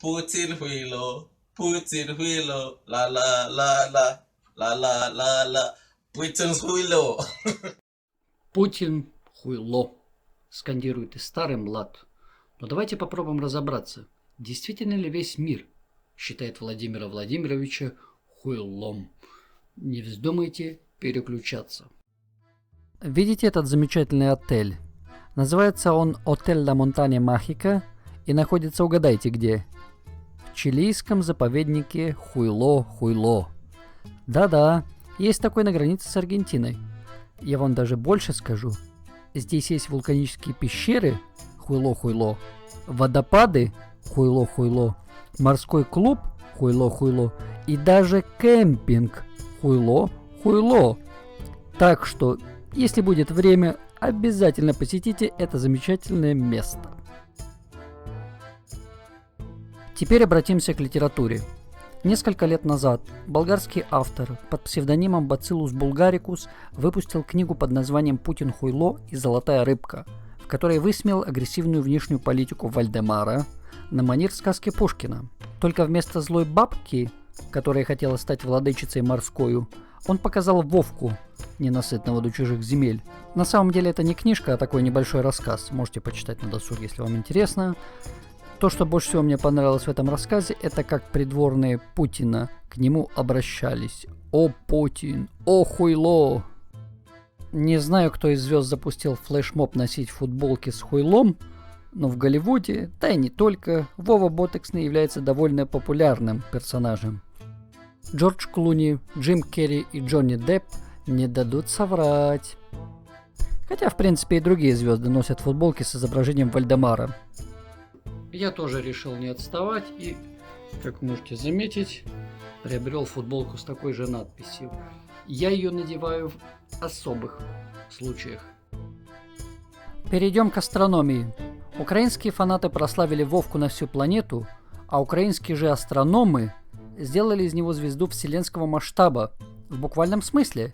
Путин хуйло, Путин хуйло, ла-ла-ла-ла, ла-ла-ла-ла, Путин хуйло. Путин хуйло, скандирует и старый млад. Но давайте попробуем разобраться, действительно ли весь мир считает Владимира Владимировича хуйлом. Не вздумайте переключаться. Видите этот замечательный отель? Называется он «Отель Ла Монтанья Махика» и находится, угадайте где? В чилийском заповеднике Хуйло-Хуйло. Да-да, есть такой на границе с Аргентиной. Я вам даже больше скажу. Здесь есть вулканические пещеры Хуйло-Хуйло, водопады Хуйло-Хуйло, морской клуб Хуйло-Хуйло и даже кемпинг Хуйло-Хуйло. Так что, если будет время, обязательно посетите это замечательное место. Теперь обратимся к литературе. Несколько лет назад болгарский автор под псевдонимом Бациллус Булгарикус выпустил книгу под названием «Путин хуйло и золотая рыбка», в которой высмеял агрессивную внешнюю политику Вальдемара на манер сказки Пушкина. Только вместо злой бабки, которая хотела стать владычицей морскою, он показал Вовку, ненасытного до чужих земель. На самом деле это не книжка, а такой небольшой рассказ. Можете почитать на досуге, если вам интересно. То, что больше всего мне понравилось в этом рассказе, это как придворные Путина к нему обращались. «О, Путин! О, хуйло!» Не знаю, кто из звезд запустил флешмоб носить футболки с хуйлом, но в Голливуде, да и не только, Вова Ботексный является довольно популярным персонажем. Джордж Клуни, Джим Керри и Джонни Депп не дадут соврать. Хотя, в принципе, и другие звезды носят футболки с изображением Вальдемара. Я тоже решил не отставать и, как можете заметить, приобрел футболку с такой же надписью. Я ее надеваю в особых случаях. Перейдем к астрономии. Украинские фанаты прославили Вовку на всю планету, а украинские же астрономы сделали из него звезду вселенского масштаба, в буквальном смысле.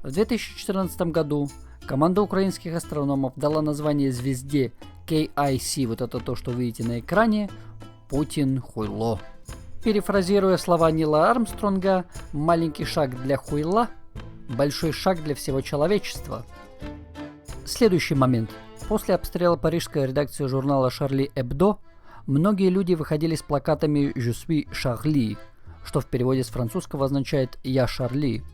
В 2014 году команда украинских астрономов дала название звезде KIC, вот это то, что вы видите на экране, Путин хуйло. Перефразируя слова Нила Армстронга, маленький шаг для хуйла, большой шаг для всего человечества. Следующий момент. После обстрела парижской редакции журнала Шарли Эбдо многие люди выходили с плакатами «Je suis Charlie», что в переводе с французского означает «Я Шарли».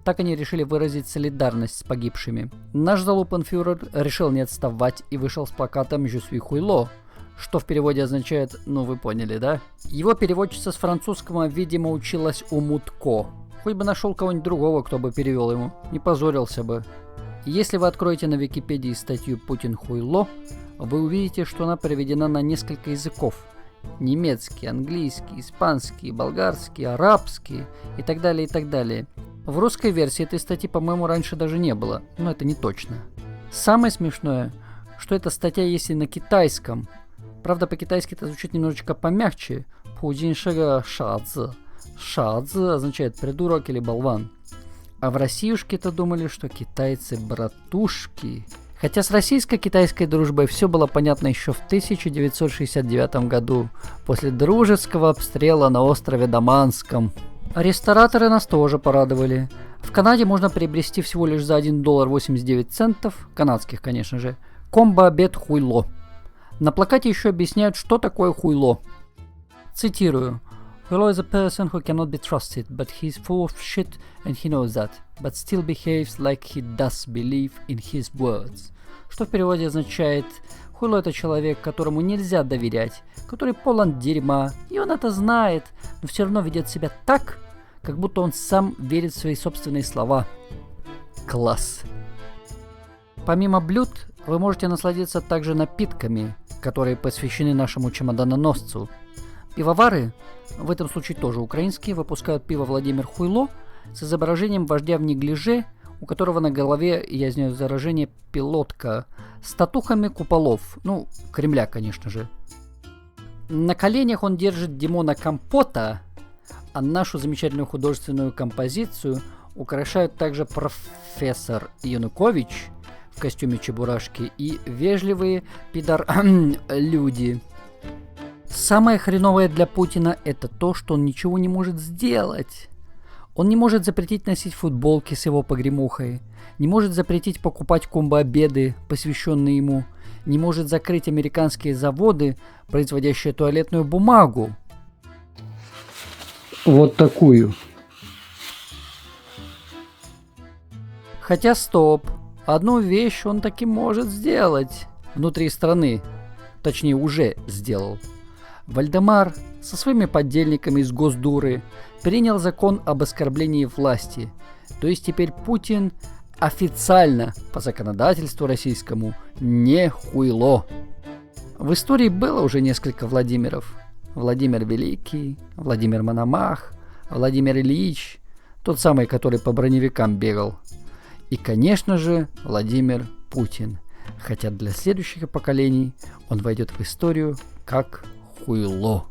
Так они решили выразить солидарность с погибшими. Наш залупенфюрер решил не отставать и вышел с плакатом «Je suis хуйло», что в переводе означает «ну вы поняли, да?». Его переводчица с французского, видимо, училась у Мутко. Хоть бы нашел кого-нибудь другого, кто бы перевел ему, не позорился бы. Если вы откроете на Википедии статью «Путин хуйло», вы увидите, что она переведена на несколько языков. Немецкий, английский, испанский, болгарский, арабский и так далее, и так далее. В русской версии этой статьи, по-моему, раньше даже не было, но это не точно. Самое смешное, что эта статья есть и на китайском. Правда, по-китайски это звучит немножечко помягче. Пудин шага шадзи. Шадзи означает придурок или болван. А в Россиюшке-то думали, что китайцы братушки. Хотя с российско-китайской дружбой все было понятно еще в 1969 году, после дружеского обстрела на острове Даманском. Рестораторы нас тоже порадовали. В Канаде можно приобрести всего лишь за $1.89, канадских, конечно же, комбо-обед хуйло. На плакате еще объясняют, что такое хуйло. Цитирую. Хуйло is a person who cannot be trusted, but he's full of shit and he knows that, but still behaves like he does believe in his words. Что в переводе означает: хуйло — это человек, которому нельзя доверять, который полон дерьма, и он это знает, но все равно ведет себя так, как будто он сам верит в свои собственные слова. Класс. Помимо блюд, вы можете насладиться также напитками, которые посвящены нашему чемоданоносцу. Пивовары, в этом случае тоже украинские, выпускают пиво «Владимир Хуйло» с изображением вождя в неглиже, у которого на голове, я извиняюсь за выражение, пилотка, с татухами куполов, ну, Кремля, конечно же. На коленях он держит Димона Компота, а нашу замечательную художественную композицию украшают также профессор Янукович в костюме Чебурашки и вежливые люди. Самое хреновое для Путина это то, что он ничего не может сделать. Он не может запретить носить футболки с его погремухой, не может запретить покупать комбо-обеды, посвященные ему, не может закрыть американские заводы, производящие туалетную бумагу. Вот такую. Хотя стоп, одну вещь он таки может сделать внутри страны, точнее уже сделал. Вальдемар со своими подельниками из Госдуры принял закон об оскорблении власти, то есть теперь Путин официально по законодательству российскому не хуйло. В истории было уже несколько Владимиров. Владимир Великий, Владимир Мономах, Владимир Ильич, тот самый, который по броневикам бегал. И, конечно же, Владимир Путин. Хотя для следующих поколений он войдет в историю как хуйло.